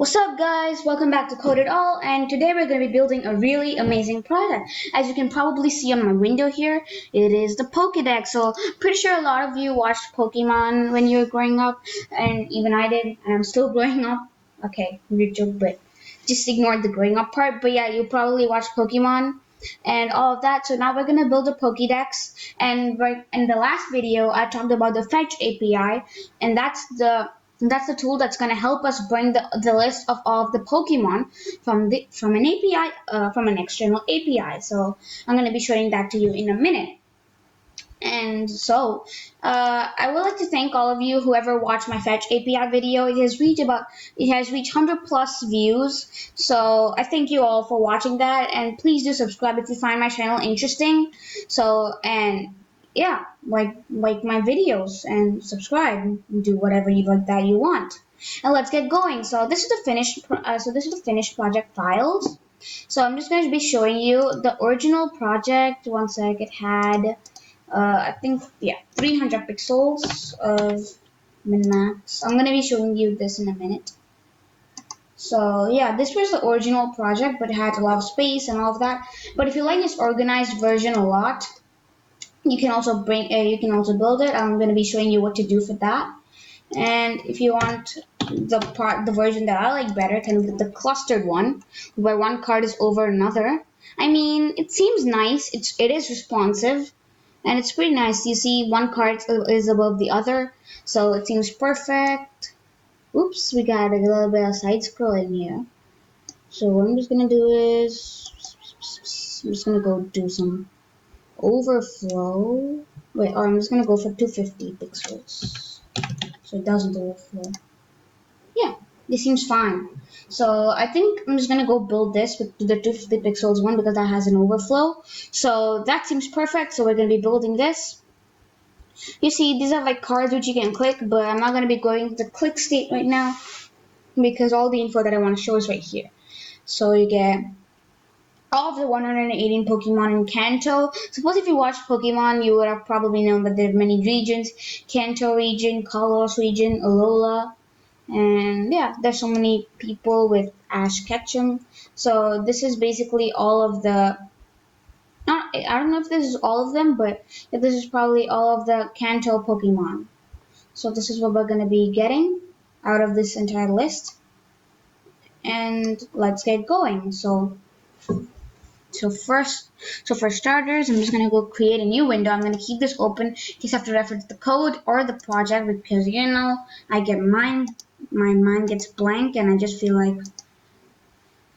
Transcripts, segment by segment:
What's up guys, welcome back to Code It All, and today we're going to be building a really amazing product. As you can probably see on my window here, it is the Pokedex. So pretty sure a lot of you watched Pokemon when you were growing up, and even I did, and I'm still growing up. Okay, weird joke, but just ignore the growing up part. But yeah, you probably watched Pokemon and all of that. So now we're going to build a Pokedex, and right in the last video I talked about the Fetch API, and that's the tool that's going to help us bring the list of all of the Pokemon from an API, from an external API. So I'm going to be showing that to you in a minute. And so I would like to thank all of you whoever watched my Fetch API video. It has reached 100 plus views. So I thank you all for watching that, and please do subscribe if you find my channel interesting. So and yeah, like my videos and subscribe and do whatever you like that you want. And let's get going. So this is the finished project files. So I'm just going to be showing you the original project. One sec, it had I think, yeah, 300 pixels of min-max. I'm going to be showing you this in a minute. So yeah, this was the original project, but it had a lot of space and all of that. But if you like this organized version a lot, you can also build it. I'm going to be showing you what to do for that. And if you want the version that I like better, kind of the clustered one, where one card is over another. I mean, it seems nice. It is responsive. And it's pretty nice. You see one card is above the other, so it seems perfect. Oops, we got a little bit of side scrolling here. So what I'm just gonna do is I'm just gonna go do some overflow. Wait, or I'm just gonna go for 250 pixels, so it doesn't overflow. Yeah, this seems fine. So I think I'm just gonna go build this with the 250 pixels one because that has an overflow. So that seems perfect. So we're gonna be building this. You see, these are like cards which you can click, but I'm not gonna be going to the click state right now because all the info that I want to show is right here. So you get all of the 118 Pokemon in Kanto. Suppose if you watched Pokemon, you would have probably known that there are many regions: Kanto region, Kalos region, Alola. And yeah, there's so many people with Ash Ketchum. So this is basically all of the, not, I don't know if this is all of them, but this is probably all of the Kanto Pokemon. So this is what we're going to be getting out of this entire list. And let's get going. So for starters, I'm just going to go create a new window. I'm going to keep this open in case I have to reference the code or the project, because you know I get my mind gets blank and I just feel like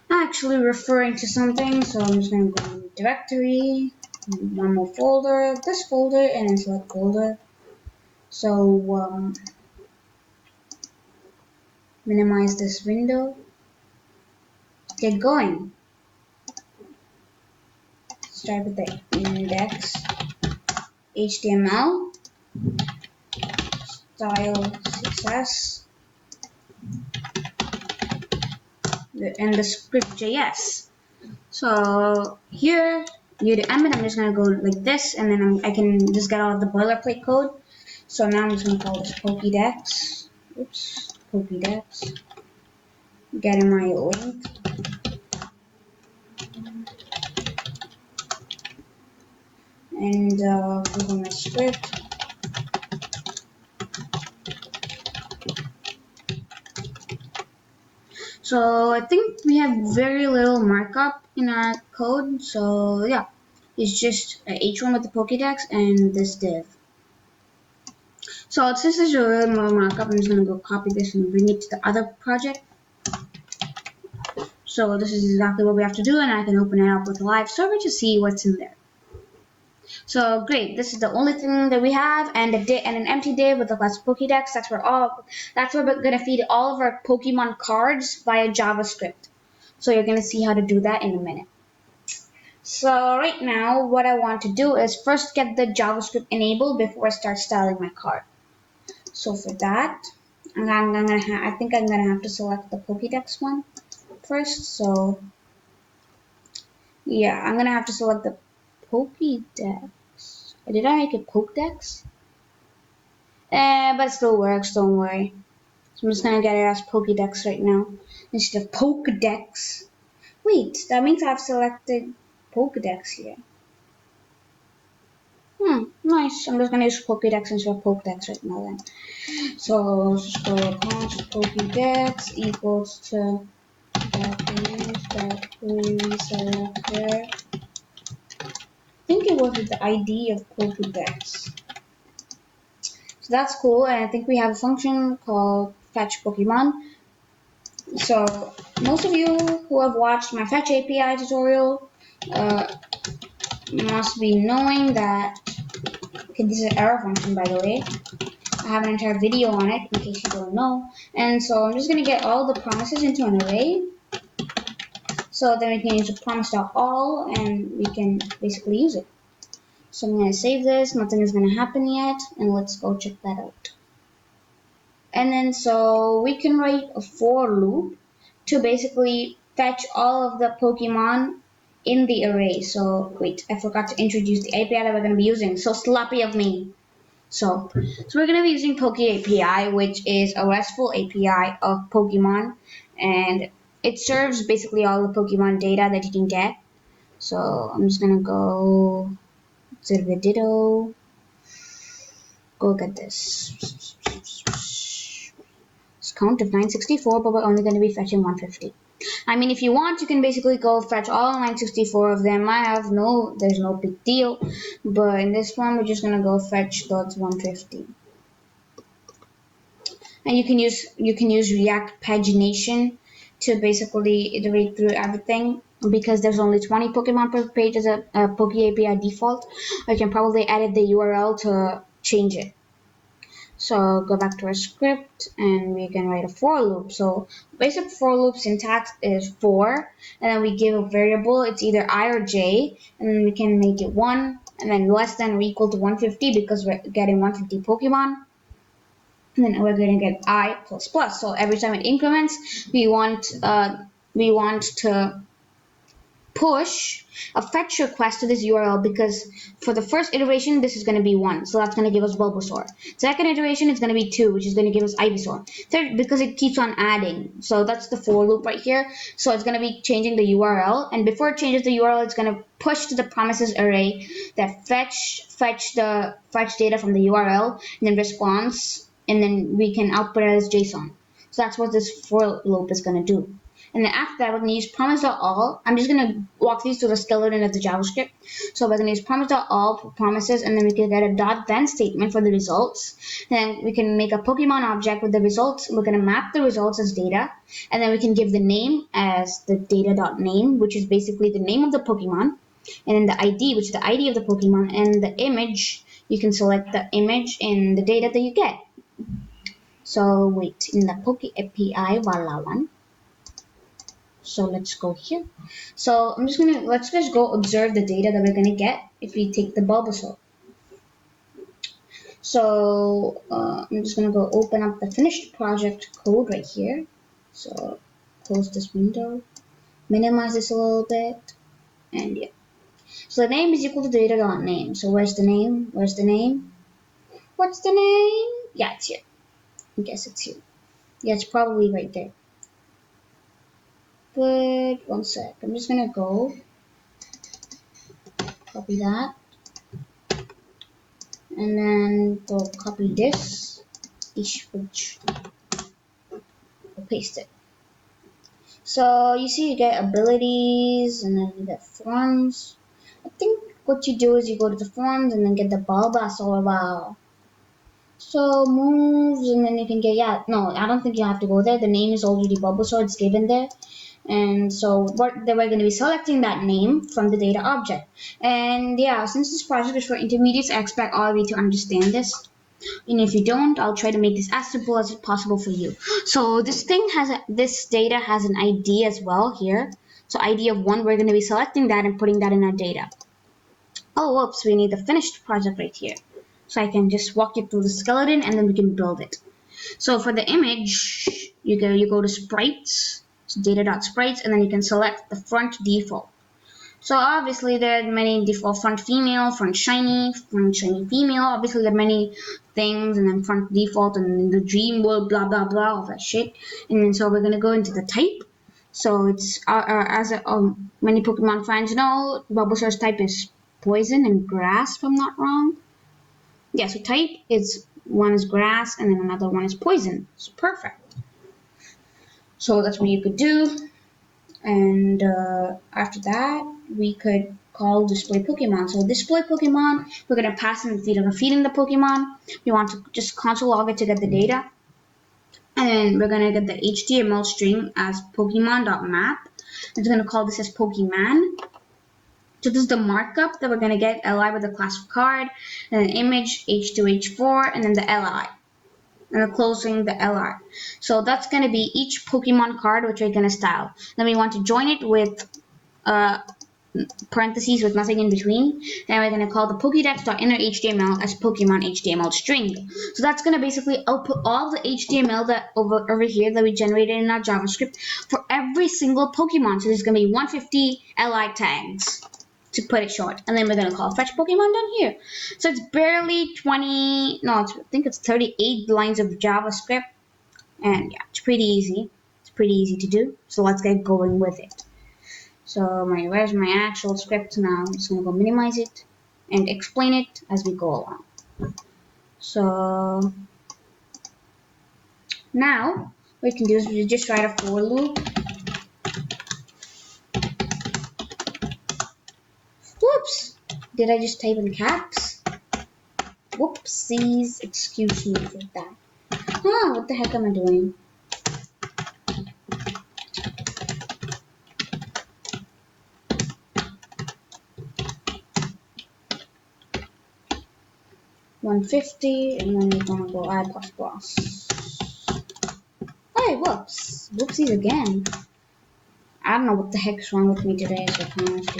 actually referring to something. So I'm just going to go in directory, one more folder, this folder, and then select folder. So minimize this window. Get going. Start with the index HTML, style CSS, and the script.js. So here, I'm just gonna go like this, and then I can just get all of the boilerplate code. So now I'm just gonna call this Pokedex. Oops, Pokedex. Getting my link. And Google my script. So I think we have very little markup in our code. So yeah, it's just H1 with the Pokedex and this div. So since there's a little more markup, I'm just gonna go copy this and bring it to the other project. So this is exactly what we have to do, and I can open it up with a live server to see what's in there. So great, this is the only thing that we have, and an empty div with a class Pokedex. That's where we're gonna feed all of our Pokemon cards via JavaScript. So you're gonna see how to do that in a minute. So right now, what I want to do is first get the JavaScript enabled before I start styling my card. So for that, I think I'm gonna have to select the Pokedex one first. So yeah, I'm gonna have to select the Pokedex. Did I make it Pokedex? But it still works, don't worry. So I'm just gonna get it as Pokedex right now instead of Pokedex. Wait, that means I've selected Pokedex here. Nice. I'm just gonna use Pokedex instead of Pokedex right now then. So just go const Pokedex equals to that query selector. I think it was with the ID of Pokedex. So that's cool, and I think we have a function called fetch Pokemon. So most of you who have watched my fetch API tutorial must be knowing that, okay, this is an error function by the way. I have an entire video on it in case you don't know. And so I'm just going to get all the promises into an array. So then we can use the promise.all and we can basically use it. So I'm going to save this. Nothing is going to happen yet. And let's go check that out. And then so we can write a for loop to basically fetch all of the Pokemon in the array. So wait, I forgot to introduce the API that we're going to be using. So sloppy of me. So we're going to be using Pokey Api, which is a RESTful API of Pokemon, and it serves basically all the Pokemon data that you can get. So I'm just going to go ditto, go get this. It's count of 964, but we're only going to be fetching 150. I mean, if you want, you can basically go fetch all 964 of them. There's no big deal. But in this one, we're just gonna go fetch dots 150. And you can use React pagination to basically iterate through everything. Because there's only 20 Pokemon per page as a Pokey API default, I can probably edit the URL to change it. So go back to our script and we can write a for loop. So basic for loop syntax is for, and then we give a variable, it's either I or j, and then we can make it 1, and then less than or equal to 150 because we're getting 150 Pokemon. And then we're going to get I plus plus. So every time it increments, we want to push a fetch request to this URL because for the first iteration, this is going to be 1. So that's going to give us Bulbasaur. Second iteration is going to be 2, which is going to give us Ivysaur. Third, because it keeps on adding. So that's the for loop right here. So it's going to be changing the URL. And before it changes the URL, it's going to push to the promises array that fetch data from the URL and then response. And then we can output it as JSON. So that's what this for loop is going to do. And then after that, we're going to use promise.all. I'm just going to walk these through the skeleton of the JavaScript. So we're going to use promise.all for promises, and then we can get a .then statement for the results. Then we can make a Pokemon object with the results. We're going to map the results as data. And then we can give the name as the data.name, which is basically the name of the Pokemon. And then the ID, which is the ID of the Pokemon. And the image, you can select the image in the data that you get. So wait, in the Pokey API, voila one. So let's go here. So let's just go observe the data that we're gonna get if we take the Bulbasaur. So I'm just gonna go open up the finished project code right here. So close this window, minimize this a little bit, and yeah. So the name is equal to data.name. So where's the name? Where's the name? What's the name? Yeah, it's here. I guess it's here. Yeah, it's probably right there. But one sec, I'm just gonna go copy that and then go copy this, paste it. So you see you get abilities and then you get forms. I think what you do is you go to the forms and then get the Bulbasaur. Wow. So moves and then you can get, no, I don't think you have to go there. The name is already Bulbasaur, it's given there. And so we're going to be selecting that name from the data object. And yeah, since this project is for intermediates, I expect all of you to understand this. And if you don't, I'll try to make this as simple as possible for you. So this data has an ID as well here. So ID of 1, we're going to be selecting that and putting that in our data. Oh, whoops, we need the finished project right here. So I can just walk you through the skeleton and then we can build it. So for the image, you go to sprites. So data.sprites, and then you can select the front default. So obviously there are many default front female, front shiny female. Obviously there are many things, and then front default, and then the dream world, blah blah blah, all that shit. And then so we're gonna go into the type. So it's as many Pokemon fans know, Bulbasaur's type is poison and grass, if I'm not wrong. Yeah, so type is one is grass and then another one is poison. It's perfect. So that's what you could do. And after that, we could call display Pokemon. So display Pokemon, we're going to pass in the data. We're feeding the Pokemon. We want to just console log it to get the data. And then we're going to get the HTML string as Pokemon.map. It's going to call this as Pokemon. So this is the markup that we're going to get, li with the class of card, and then image, h2h4, and then the li. And then closing the LR. So that's going to be each Pokemon card which we're going to style. Then we want to join it with parentheses with nothing in between. Then we're going to call the Pokedex.innerHTML as Pokemon HTML string. So that's going to basically output all the HTML that over here that we generated in our JavaScript for every single Pokemon. So there's going to be 150 li tags, to put it short. And then we're going to call fetch Pokemon down here. So it's barely 20, no, I think it's 38 lines of JavaScript. And yeah, it's pretty easy. It's pretty easy to do. So let's get going with it. So where's my actual script now? I'm just going to go minimize it and explain it as we go along. So now what we can do is we just write a for loop. Whoops! Did I just type in caps? Whoopsies, excuse me for that. Huh, what the heck am I doing? $150, and then we're gonna go I++. Hey, whoops! Whoopsies again. I don't know what the heck's wrong with me today, so comments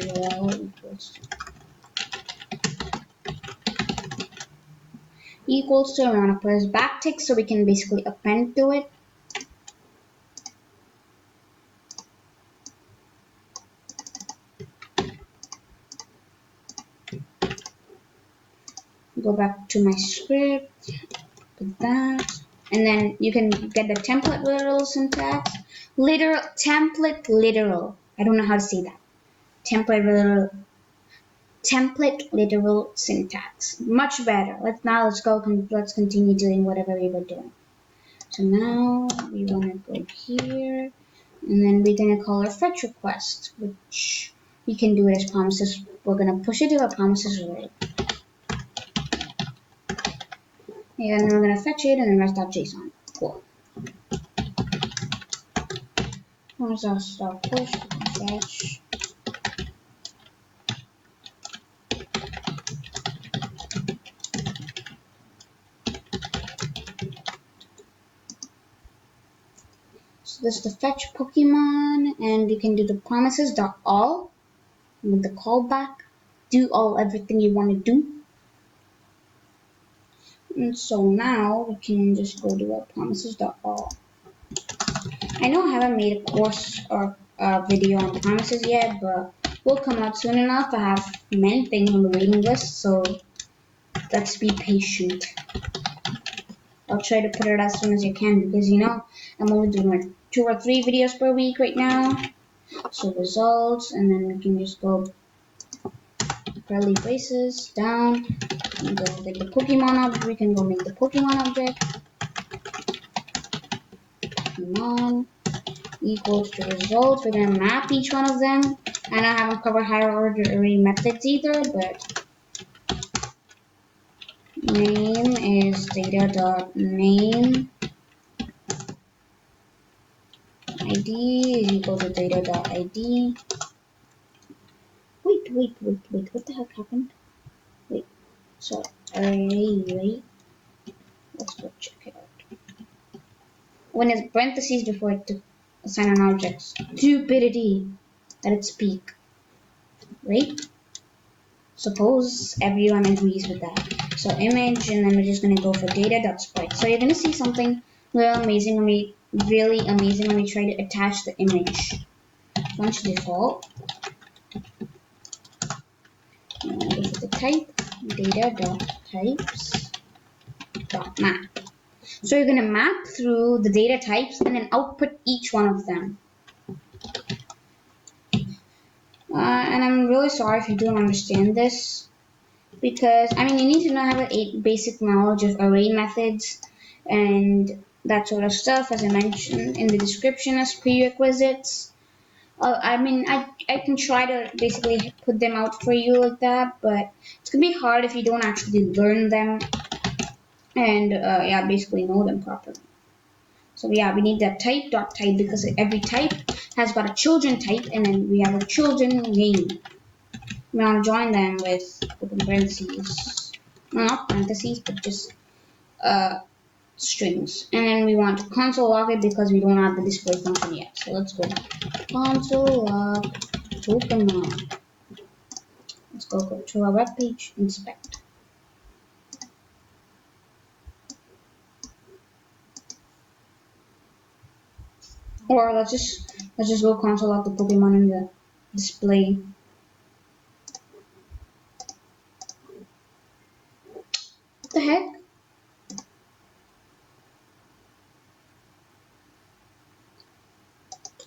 equals to, I want to put as backtick so we can basically append to it. Go back to my script, put that, and then you can get the template literal syntax. Template literal. I don't know how to say that. Template literal syntax. Much better. Let's continue doing whatever we were doing. So now we want to go here, and then we're gonna call our fetch request, which we can do it as promises. We're gonna push it to a promises array. And then we're gonna fetch it, and then rest.json. Cool. Where's our start push? Fetch. So this is the fetch Pokemon, and you can do the promises.all with the callback. Do everything you want to do. And so now we can just go to our promises.all. I know I haven't made a course or a video on promises yet, but will come out soon enough. I have many things on the waiting list, so let's be patient. I'll try to put it as soon as I can because, you know, I'm only doing like 2 or 3 videos per week right now. So results, and then we can just go curly braces down and go make the Pokemon object. We can go make the Pokemon object. Pokemon equals to results. We're gonna map each one of them. And I haven't covered higher order array methods either, but name is data.name. ID is equal to data.id. Wait, what the heck happened? Wait, so array, let's go check it out. When there's parentheses before it to assign an object, stupidity at its peak, right? Suppose everyone agrees with that. So image, and then we're just gonna go for data.sprite. So you're gonna see something really amazing when we try to attach the image. Launch default. This is the type data.types dot map. So you're going to map through the data types and then output each one of them. And I'm really sorry if you don't understand this, because I mean you need to have a basic knowledge of array methods and that sort of stuff, as I mentioned in the description as prerequisites. I mean, I can try to basically put them out for you like that, but it's gonna be hard if you don't actually learn them and yeah, basically know them properly. So yeah, we need that type because every type has got a children type, and then we have a children name. We want to join them with open parentheses, no, not parentheses, but just strings. And then we want to console log it because we don't have the display function yet. So let's go console log Pokemon. Let's go to our web page, inspect. Or let's just go console log the Pokemon in the display. What the heck?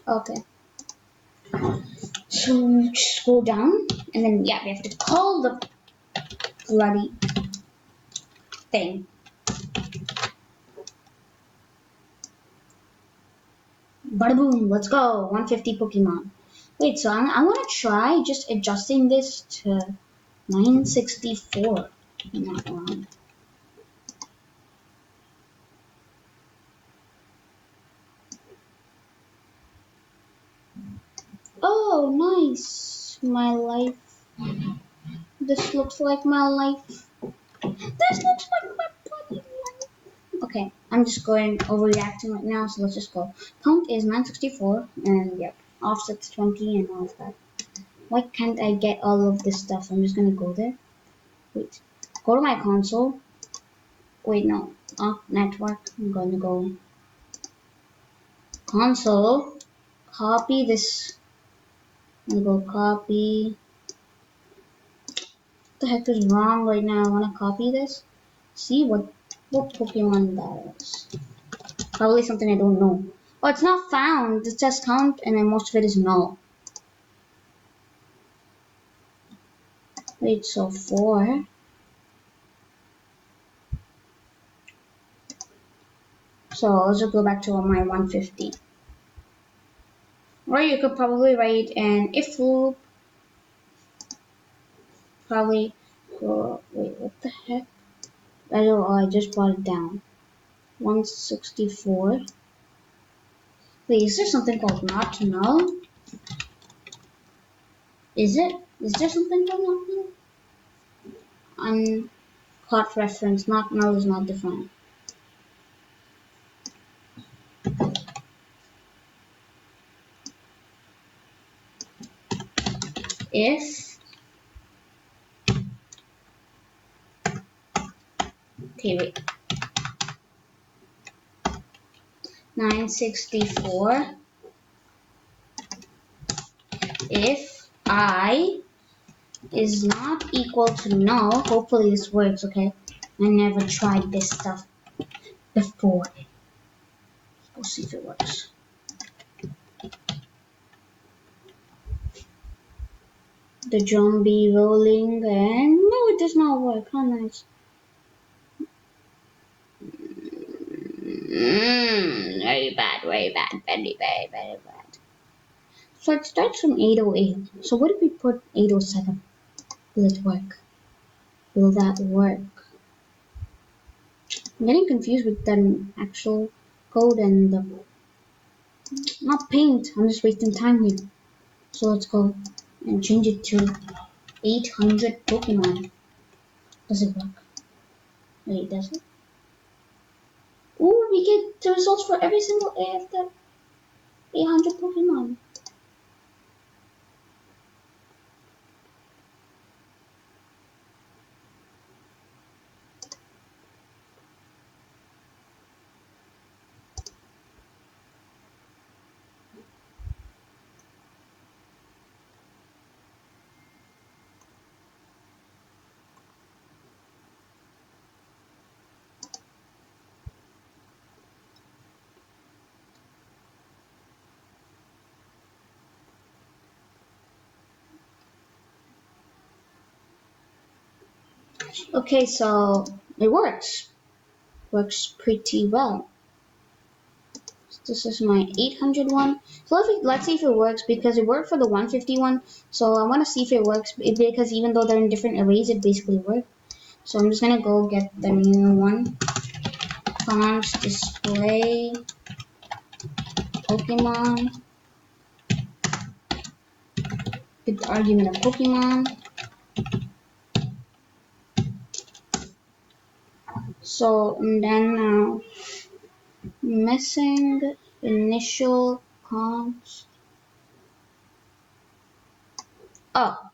Okay. So just scroll down, and then yeah, we have to call the bloody thing. Bada boom, let's go. 150 Pokemon. Wait, so I want to try just adjusting this to 964. Not wrong. Oh, nice. My life. This looks like my life. This looks like my bloody life. Okay, I'm just going overreacting right now, so let's just go. Count is 964, and yep, offset's 20 and all of that. Why can't I get all of this stuff? I'm just gonna go there. Wait, go to my console. Wait, no, network. I'm going to go console. Copy this. I'm gonna go copy. What the heck is wrong right now? I wanna copy this. See what Pokemon that is. Probably something I don't know. Oh, it's not found. It says count, and then most of it is null. Wait, so 4. So let's just go back to my 150. Or you could probably write an if loop. Probably. Wait, what the heck? I just brought it down. 164. Wait, is there something called not null? Is it? Is there something called not null? Uncaught reference, not null is not defined. If okay, wait. 964. If I is not equal to null, hopefully this works, okay? I never tried this stuff before. Let's see if it works. The drum be rolling, and no, it does not work. How nice. Very bad, very bad. So it starts from 808. So what if we put 807? Will it work? Will that work? I'm getting confused with the actual code and the not paint. I'm just wasting time here. So let's go and change it to 800 Pokemon. Does it work? Wait, does it? Ooh, we get the results for every single A of the 800 Pokemon. Okay, so it works. Works pretty well. This is my 800 one. So let's see if it works, because it worked for the 150 one. So I want to see if it works, because even though they're in different arrays, it basically worked. So I'm just gonna go get the new one. Fonts display Pokemon. Get the argument of Pokemon. So and then now missing initial const. Oh,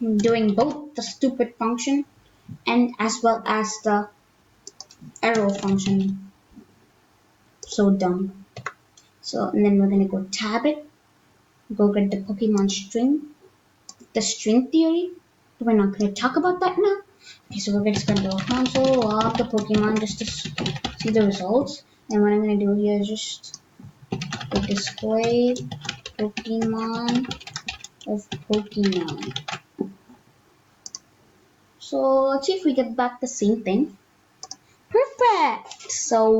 I'm doing both the stupid function and as well as the arrow function. So dumb. So and then we're gonna go tab it, go get the Pokemon string, the string theory. We're not gonna talk about that now. Okay, so we're just gonna go console log the Pokemon just to see the results. And what I'm gonna do here is just go display Pokemon of Pokemon. So let's see if we get back the same thing. Perfect. So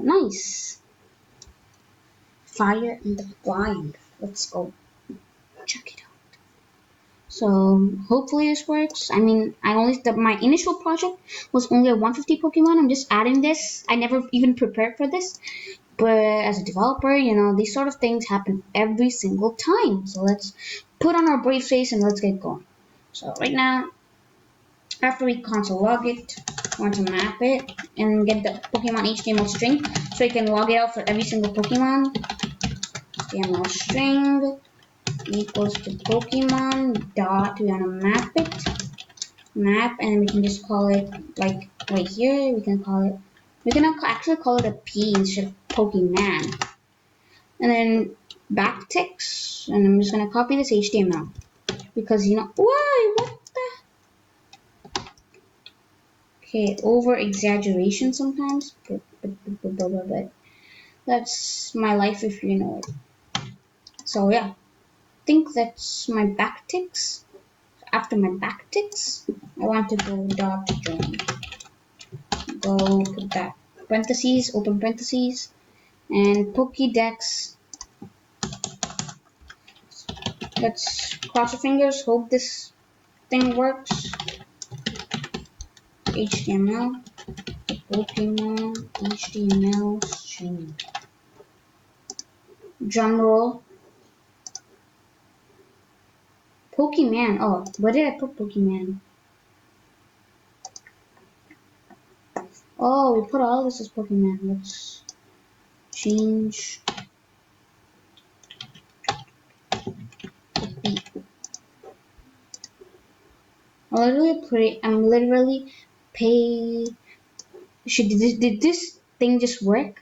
nice. Fire in the blind. Let's go check it out. So hopefully this works. I mean, my initial project was only a 150 Pokemon. I'm just adding this. I never even prepared for this. But as a developer, you know, these sort of things happen every single time. So let's put on our brave face and let's get going. So right now, after we console log it, we want to map it and get the Pokemon HTML string so we can log it out for every single Pokemon. HTML string equals to Pokemon dot, we want to map it, and we can just call it, like right here, we can actually call it a P instead of Pokemon. And then backticks, and I'm just going to copy this HTML because, you know, why, what the, okay, over exaggeration sometimes, but that's my life if you know it. So yeah, I think that's my backticks. After my backticks, I want to go dot join. Go put that parentheses, open parentheses, and Pokedex. Let's cross our fingers, hope this thing works. HTML, Pokemon, HTML string. Drum roll. Pokemon. Oh, where did I put Pokemon? Oh, we put all this as Pokemon. Let's change. I'm literally pay. Did this thing just work?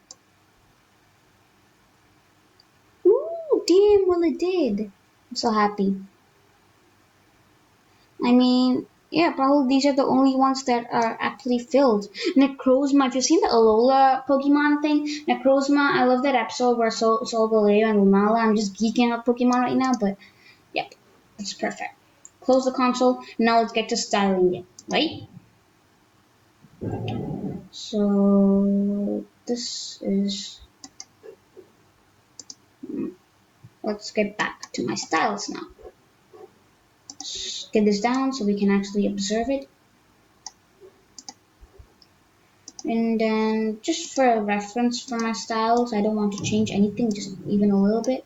Ooh, damn! Well, it did. I'm so happy. I mean, yeah, probably these are the only ones that are actually filled. Necrozma, if you've seen the Alola Pokemon thing, Necrozma, I love that episode where Solgaleo and Lumala, I'm just geeking out Pokemon right now, but yep, it's perfect. Close the console, now let's get to styling it, right? So, this is, let's get back to my styles now. Let's get this down so we can actually observe it. And then just for a reference for my styles, I don't want to change anything, just even a little bit.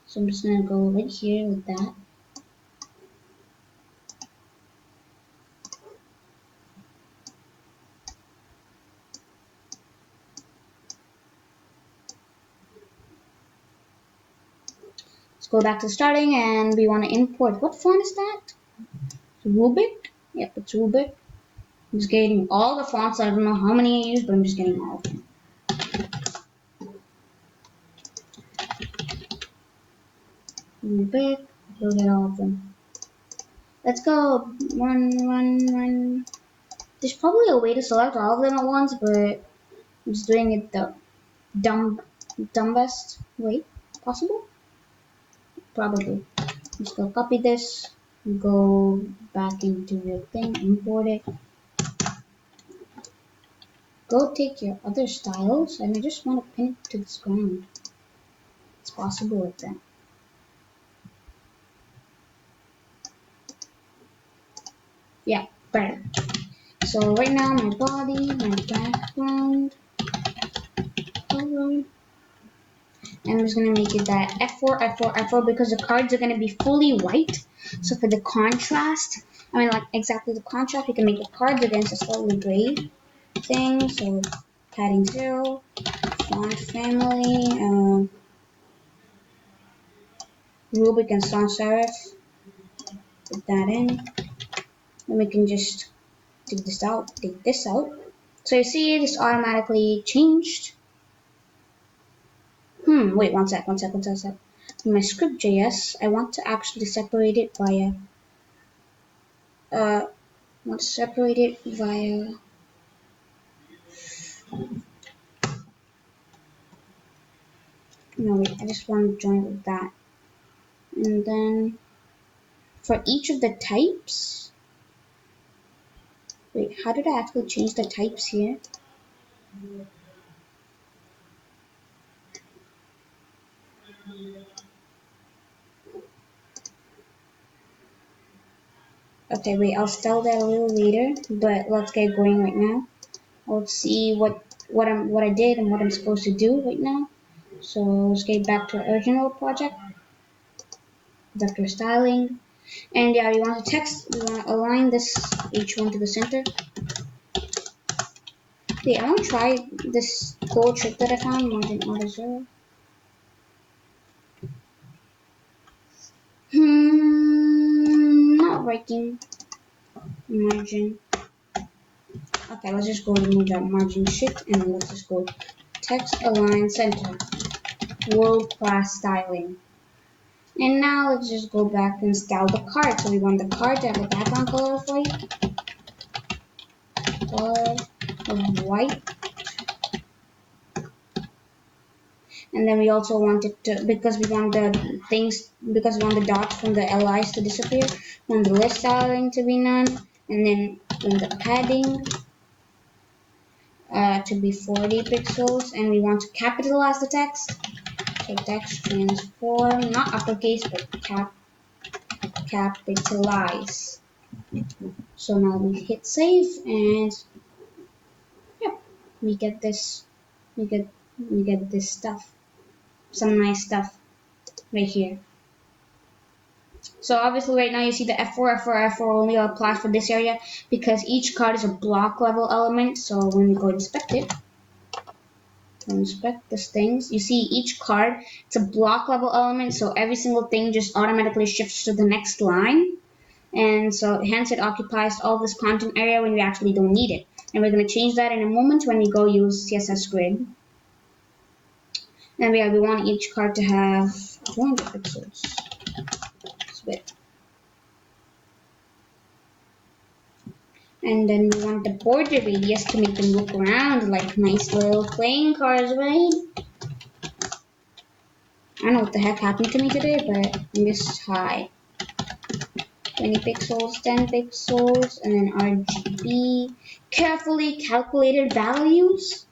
So I'm just going to go right here with that. Let's go back to starting and we want to import. What font is that? Rubik? Yep, it's Rubik. I'm just getting all the fonts. I don't know how many I use, but I'm just getting all of them. Rubik, we'll get all of them. Let's go. Run. There's probably a way to select all of them at once, but I'm just doing it the dumbest way possible. Probably. Let's go copy this. go back into your thing, import it. Go take your other styles, and I just want to pin it to this ground. It's possible with that. Yeah, better. So right now my body, my background, color. I'm just gonna make it that F4, F4, F4 because the cards are gonna be fully white. So for the contrast, I mean like exactly the contrast, we can make the cards against a slightly gray thing. So padding 0, font family, Rubik and sans serif. Put that in. Then we can just take this out. So you see this automatically changed. Wait, one sec. In my script.js, I want to actually separate it via, no wait, I just want to join with that. And then, for each of the types, wait, how did I actually change the types here? Okay, wait, I'll tell that a little later, but let's get going right now. Let's see what I did and what I'm supposed to do right now. So let's get back to our original project. Vector styling, and yeah, we want to align this H1 to the center. Okay, I want to try this cool trick that I found, margin auto 0. Not working. Margin. Okay, let's just go remove that margin shit, and then let's just go text align center. World class styling. And now let's just go back and style the card. So we want the card to have a background color of white. Color of white. And then we also want it to, because we want the dots from the LIs to disappear, we want the list styling to be none, and then we want the padding to be 40 pixels, and we want to capitalize the text. So text transform, not uppercase, but capitalize. So now we hit save, and yep, we get this stuff, some nice stuff right here. So obviously right now you see the F4, F4, F4 only applies for this area because each card is a block level element. So when we go inspect these things, you see each card, it's a block level element. So every single thing just automatically shifts to the next line. And so hence it occupies all this content area when we actually don't need it. And we're going to change that in a moment when we go use CSS Grid. And we want each card to have 200 pixels. Width. And then we want the border radius to make them look around like nice little playing cards, right? I don't know what the heck happened to me today, but I'm just high. 20 pixels, 10 pixels, and then RGB. Carefully calculated values?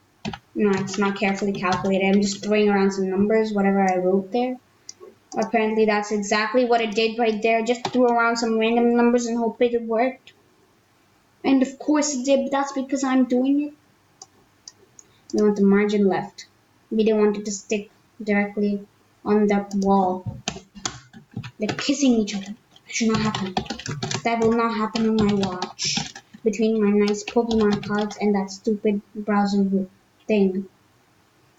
No, it's not carefully calculated. I'm just throwing around some numbers, whatever I wrote there. Apparently that's exactly what it did right there. Just threw around some random numbers and hope it worked. And of course it did, that's because I'm doing it. We want the margin left. We don't want it to stick directly on that wall. They're kissing each other. That should not happen. That will not happen on my watch. Between my nice Pokemon cards and that stupid browser thing.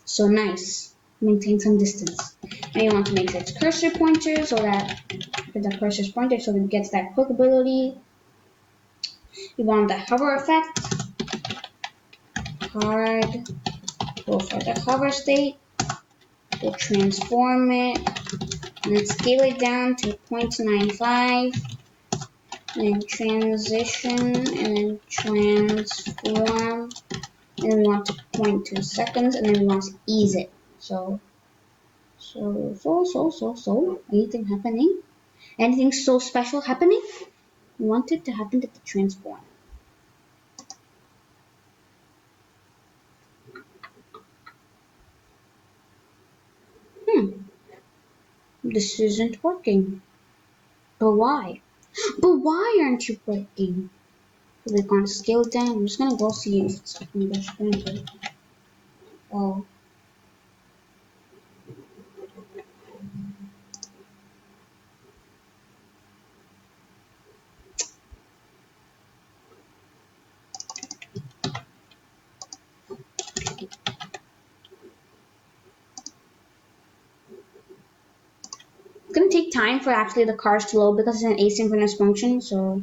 So nice. Maintain some distance. And you want to make sure it's cursor pointer so that the cursor's pointer so that it gets that click ability. You want the hover effect. Card. Go for the hover state. We'll transform it. And then scale it down to 0.95. And then transition. And then transform. And then we want to 0.2 seconds. And then we want to ease it. So. Anything happening? Anything so special happening? We want it to happen to the transform. This isn't working. But why? But why aren't you working? So we're gonna scale it down. I'm just gonna go see if it's gonna. Oh. It's gonna take time for actually the cars to load because it's an asynchronous function, so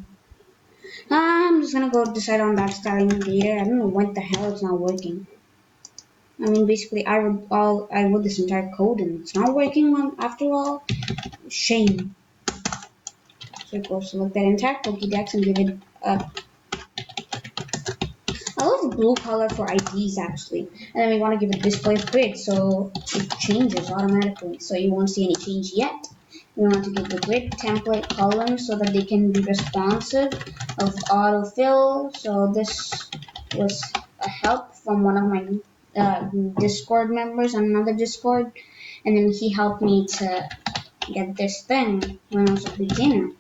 I'm just gonna go decide on that starting later. I don't know what the hell it's not working. I mean, basically, I wrote this entire code and it's not working after all. Shame. So go select that entire Pokedex and give it a. I love the blue color for IDs actually, and then we want to give it display of grid so it changes automatically. So you won't see any change yet. We want to give the grid template columns so that they can be responsive of autofill. So this was a help from one of my Discord members on another Discord, and then he helped me to get this thing when I was a beginner.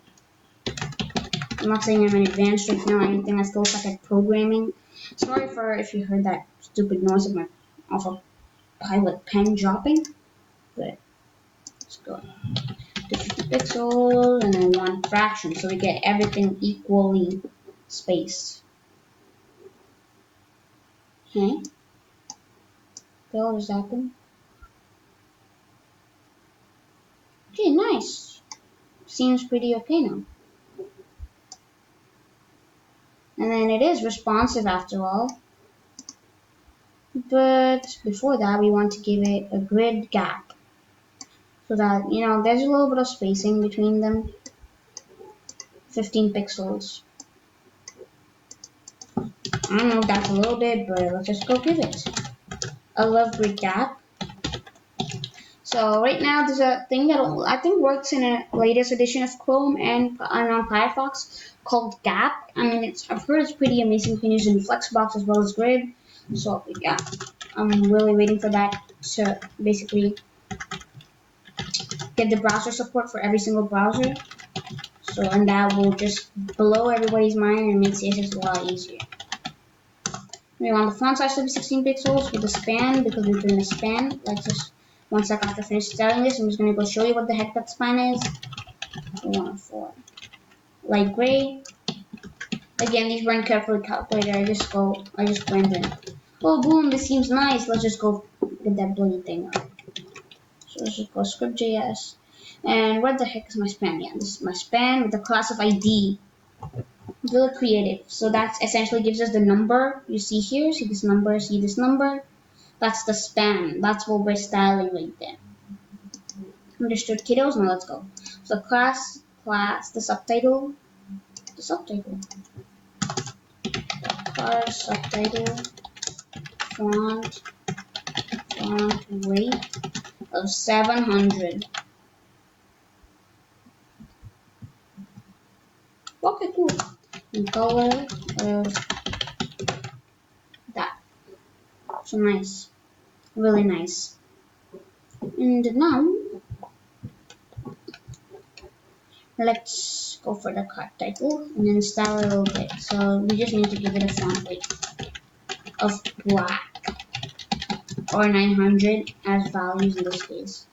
I'm not saying I'm an advanced right now or anything. I still suck at programming. Sorry for if you heard that stupid noise of a pilot pen dropping, but let's go. 50 pixels, and then one fraction, so we get everything equally spaced. Okay. What just happened? Okay, nice. Seems pretty okay now. And then it is responsive after all. But before that, we want to give it a grid gap. So that, there's a little bit of spacing between them. 15 pixels. I don't know if that's a little bit, but let's just go give it. I love grid gap. So right now there's a thing that I think works in a latest edition of Chrome and on Firefox called Gap. I mean, I've heard it's pretty amazing. You can use it in Flexbox as well as Grid. So yeah, I'm really waiting for that to basically get the browser support for every single browser. So and that will just blow everybody's mind and make CSS a lot easier. We want the font size to be 16 pixels with the span because we're doing a span. Let's just 1 second after finish telling this, I'm just gonna go show you what the heck that span is. 104. Light gray. Again, these weren't carefully calculated. I just went in. Oh boom, this seems nice. Let's just go get that bloody thing out. So let's just go script.js. And where the heck is my span? Yeah, this is my span with the class of ID. Really creative. So that essentially gives us the number you see here. See this number, see this number. That's the span. That's what we're styling right there. Understood, kiddos? Now let's go. So class, the subtitle, class, subtitle, font weight of 700. Okay, cool. And color of that. So nice. Really nice. And now, let's go for the card title and then style it a little bit. So we just need to give it a font weight of black or 900 as values in this case.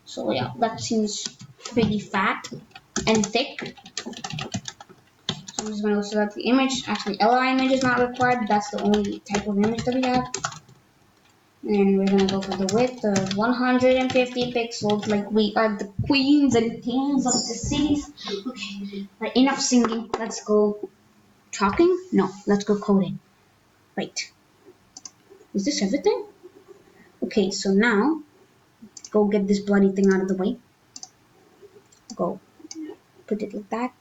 So yeah, that seems pretty fat and thick. So I'm just going to select the image. Actually, LI image is not required, but that's the only type of image that we have. And we're going to go for the width of 150 pixels, like we are the queens and kings of the cities. Okay, right, enough singing. Let's go talking? No, let's go coding. Right. Is this everything? Okay, so now, go get this bloody thing out of the way. Go put it like that.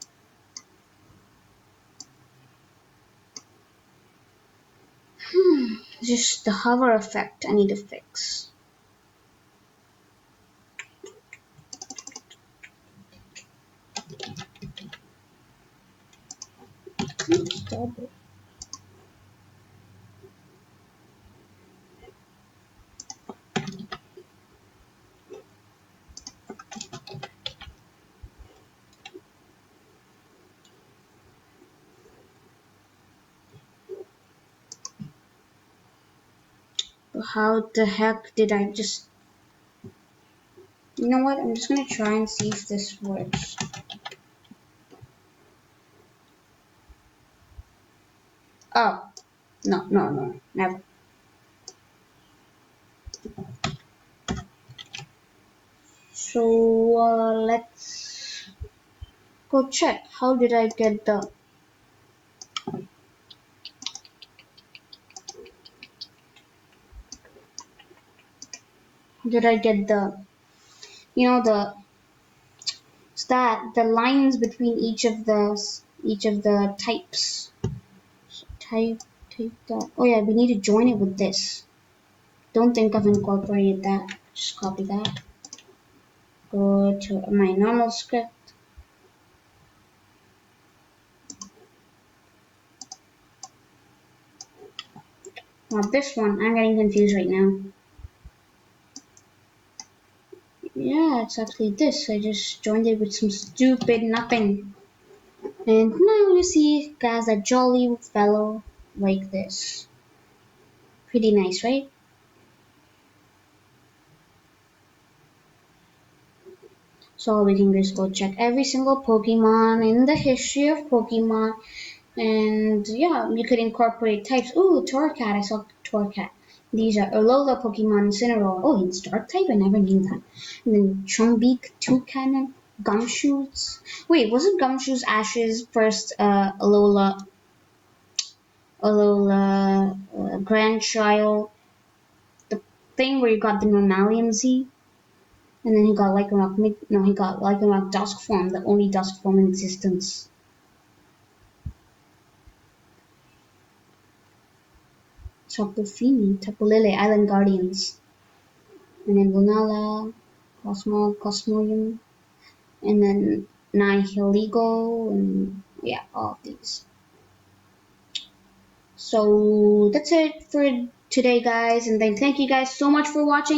Just the hover effect I need to fix. Stop it. How the heck did I just... You know what? I'm just gonna try and see if this works. Oh, no, never. So let's go check. How did I get the... Did I get the... You know, the... the lines between each of the types. So type that. Oh yeah, we need to join it with this. Don't think I've incorporated that. Just copy that. Go to my normal script. Not this one. I'm getting confused right now. Yeah, it's actually this. I just joined it with some stupid nothing. And now you see guys a jolly fellow like this. Pretty nice, right? So all we can do is go check every single Pokemon in the history of Pokemon. And yeah, you could incorporate types. Ooh, Torracat, I saw Torracat. These are Alola Pokemon, Incineroar. Oh, he's dark type, I never knew that. And then Trumbeak, Toucannon, Gumshoes. Wait, wasn't Gumshoes Ash's first Alola grandchild? The thing where you got the Mammalian Z? And then he got Lycanroc, no, he got Lycanroc Dusk form, the only Dusk form in existence. Tapu Lele, Island Guardians. And then Lunala, Cosmoem, and then Nihiligo, and yeah, all of these. So that's it for today, guys, and then thank you guys so much for watching.